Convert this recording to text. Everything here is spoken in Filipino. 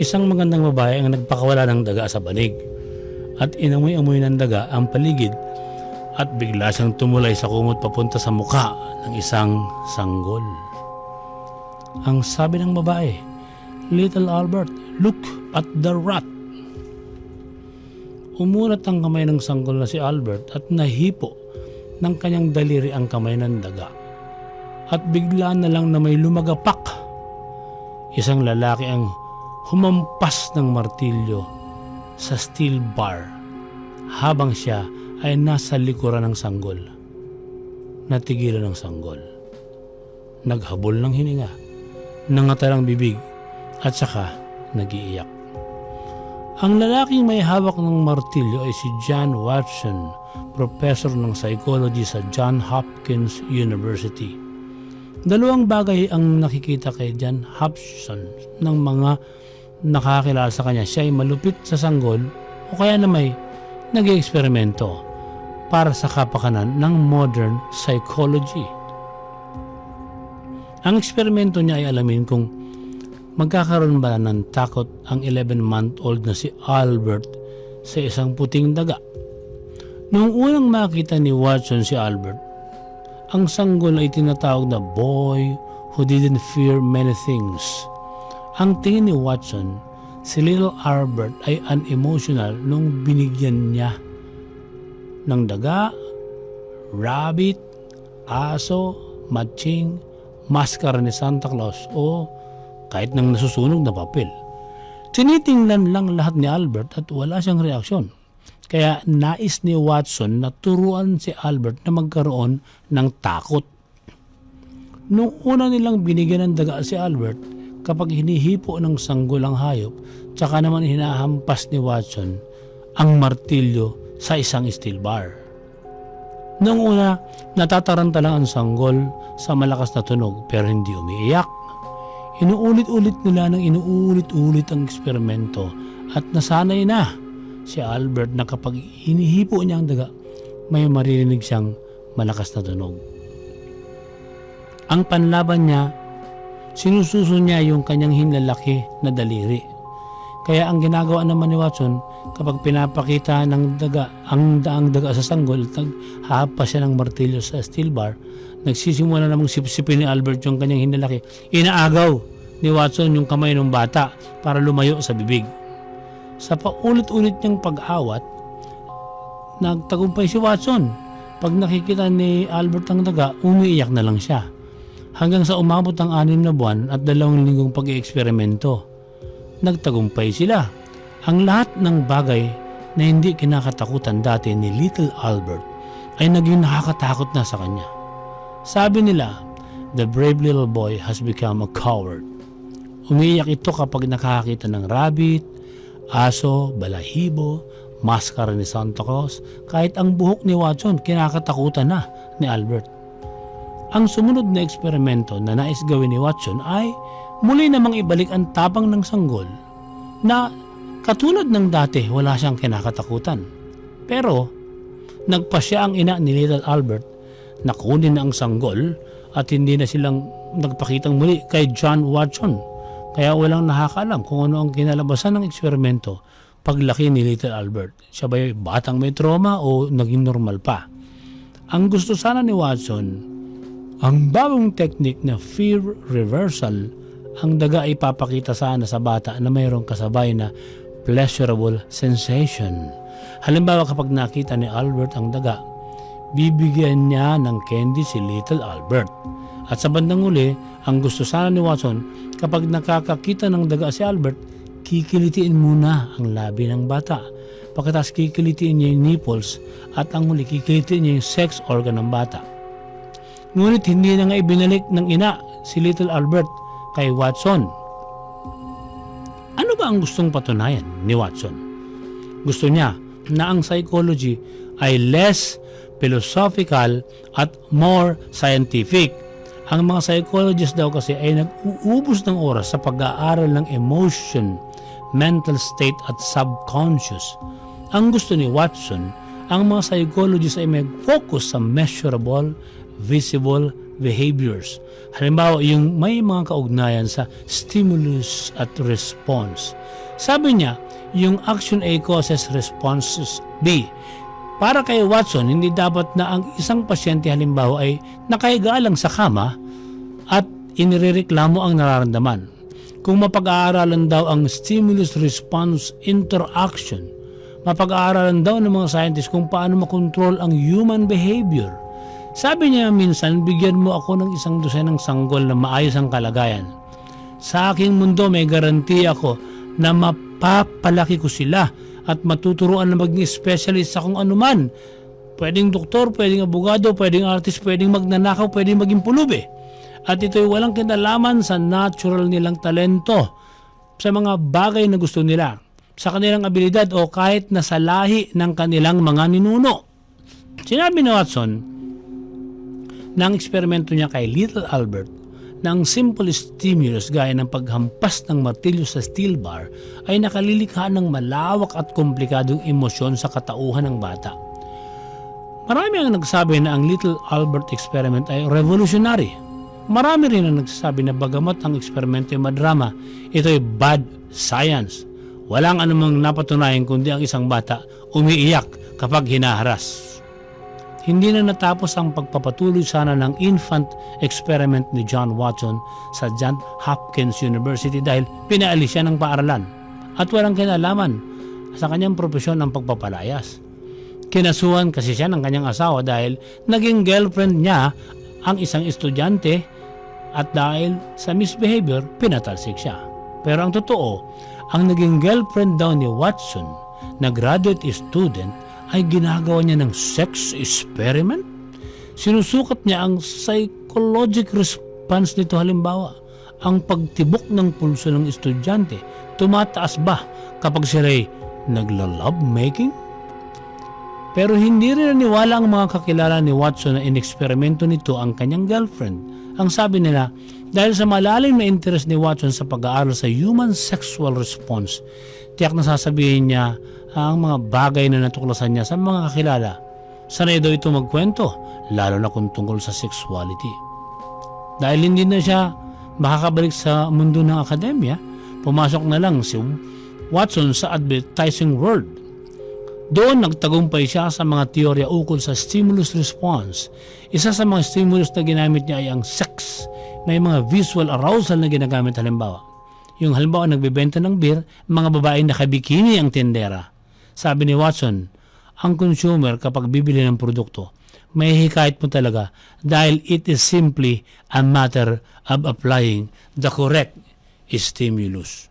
Isang magandang babae ang nagpakawala ng daga sa banig at inamoy-amoy ng daga ang paligid at bigla siyang tumulay sa kumot papunta sa muka ng isang sanggol. Ang sabi ng babae, "Little Albert, look at the rat." Umulat ang kamay ng sanggol na si Albert at nahipo ng kanyang daliri ang kamay ng daga. At bigla na lang na may lumagapak. Isang lalaki ang humampas ng martilyo sa steel bar habang siya ay nasa likuran ng sanggol. Natigilan ng sanggol. Naghabol ng hininga, nangatal ang bibig at saka nagiiyak. Ang lalaking may hawak ng martilyo ay si John Watson, professor ng psychology sa Johns Hopkins University. Dalawang bagay ang nakikita kay John Hopson ng mga nakakilala sa kanya. Siya ay malupit sa sanggol o kaya na may nag-eksperimento para sa kapakanan ng modern psychology. Ang eksperimento niya ay alamin kung magkakaroon ba ng takot ang 11-month-old na si Albert sa isang puting daga. Noong unang makita ni Watson si Albert, ang sanggol ay tinatawag na boy who didn't fear many things. Ang tingin ni Watson, si Little Albert ay unemotional nung binigyan niya ng daga, rabbit, aso, matching, maskara ni Santa Claus o kahit ng nasusunog na papel. Tinitingnan lang lahat ni Albert at wala siyang reaksyon. Kaya nais ni Watson na turuan si Albert na magkaroon ng takot. Nung una nilang binigyan ng daga si Albert, kapag hinihipo ng sanggol ang hayop, tsaka naman hinahampas ni Watson ang martilyo sa isang steel bar. Noong una, natataranta lang ang sanggol sa malakas na tunog pero hindi umiiyak. Inuulit-ulit nila ng inuulit-ulit ang eksperimento at nasanay na si Albert na kapag hinihipo niya ang daga, may maririnig siyang malakas na tunog. Ang panlaban niya, sinususo niya yung kanyang hinlalaki na daliri. Kaya ang ginagawa naman ni Watson, kapag pinapakita ng daga, ang daga sa sanggol at naghahampas siya ng martilyo sa steel bar, nagsisimula namang sipsipin ni Albert yung kanyang hinlalaki. Inaagaw ni Watson yung kamay ng bata para lumayo sa bibig. Sa paulit-ulit niyang pag-awat, nagtagumpay si Watson. Pag nakikita ni Albert ang daga, umiiyak na lang siya. Hanggang sa umabot ang 6 na buwan at 2 linggong pag-i-eksperimento. Nagtagumpay sila. Ang lahat ng bagay na hindi kinakatakutan dati ni Little Albert ay naging nakakatakot na sa kanya. Sabi nila, the brave little boy has become a coward. Umiiyak ito kapag nakakita ng rabbit, aso, balahibo, maskara ni Santa Claus, kahit ang buhok ni Watson kinakatakutan na ni Albert. Ang sumunod na eksperimento na nais gawin ni Watson ay muli namang ibalik ang tapang ng sanggol na katulad ng dati wala siyang kinakatakutan. Pero nagpasya ang ina ni Little Albert na kunin na ang sanggol at hindi na silang nagpakitang muli kay John Watson. Kaya walang nakakaalam kung ano ang kinalabasan ng eksperimento paglaki ni Little Albert. Siya ba'y batang may trauma o naging normal pa? Ang gusto sana ni Watson, ang bagong technique na fear reversal, ang daga ay papakita sana sa bata na mayroong kasabay na pleasurable sensation. Halimbawa kapag nakita ni Albert ang daga, bibigyan niya ng candy si Little Albert. At sa bandang uli, ang gusto sana ni Watson, kapag nakakakita ng daga si Albert, kikilitiin muna ang labi ng bata. Pagkatapos kikilitiin niya yung nipples at ang huli kikilitiin niya yung sex organ ng bata. Ngunit hindi na nga ibinalik ng ina si Little Albert kay Watson. Ano ba ang gustong patunayan ni Watson? Gusto niya na ang psychology ay less philosophical at more scientific. Ang mga psychologists daw kasi ay nag-uubos ng oras sa pag-aaral ng emotion, mental state at subconscious. Ang gusto ni Watson, ang mga psychologists ay mag-focus sa measurable, visible, behaviors. Halimbawa, yung may mga kaugnayan sa stimulus at response. Sabi niya, yung action A causes responses B. Para kay Watson, hindi dapat na ang isang pasyente halimbawa ay nakahiga lang sa kama at inirereklamo ang nararamdaman. Kung mapag-aaralan daw ang stimulus-response interaction, mapag-aaralan daw ng mga scientists kung paano makontrol ang human behavior. Sabi niya minsan, bigyan mo ako ng 100 sanggol na maayos ang kalagayan. Sa aking mundo may garanti ako na mapapalaki ko sila at matuturuan na maging specialist sa kung anuman. Pwedeng doktor, pwedeng abogado, pwedeng artist, pwedeng magnanakaw, pwedeng maging pulubi. At ito'y walang kinalaman sa natural nilang talento, sa mga bagay na gusto nila, sa kanilang abilidad o kahit na sa lahi ng kanilang mga ninuno. Sinabi ni Watson, ng eksperimento niya kay Little Albert, na ang simple stimulus gaya ng paghampas ng martilyo sa steel bar ay nakalilikha ng malawak at komplikadong emosyon sa katauhan ng bata. Marami ang nagsabi na ang Little Albert experiment ay revolutionary. Marami rin ang nagsasabi na bagamat ang eksperimento ay madrama, ito ay bad science. Walang anumang napatunayan kundi ang isang bata umiiyak kapag hinaharas. Hindi na natapos ang pagpapatuloy sana ng infant experiment ni John Watson sa Johns Hopkins University dahil pinaalis siya ng paaralan at walang kinalaman sa kanyang propesyon ang pagpapalayas. Kinasuhan kasi siya ng kanyang asawa dahil naging girlfriend niya ang isang estudyante at dahil sa misbehavior, pinatalsik siya. Pero ang totoo, ang naging girlfriend daw ni Watson na graduate student ay ginagawa niya ng sex experiment? Sinusukat niya ang psychologic response nito halimbawa. Ang pagtibok ng pulso ng estudyante, tumataas ba kapag sila'y nagla-love making? Pero hindi rin naniwala ang mga kakilala ni Watson na ineksperimento nito ang kanyang girlfriend. Ang sabi nila, dahil sa malalim na interest ni Watson sa pag-aaral sa human sexual response, tiyak na sasabihin niya ang mga bagay na natuklasan niya sa mga kakilala. Sanay daw ito magkwento, lalo na kung tungkol sa sexuality. Dahil hindi na siya makakabalik sa mundo ng akademya, pumasok na lang si Watson sa advertising world. Doon nagtagumpay siya sa mga teorya ukol sa stimulus response. Isa sa mga stimulus na ginamit niya ay ang sex. May mga visual arousal na ginagamit halimbawa. Yung halimbawa nagbebenta ng beer, mga babaeng nakabikini ang tindera. Sabi ni Watson, ang consumer kapag bibili ng produkto, may hikayat mo talaga dahil it is simply a matter of applying the correct stimulus.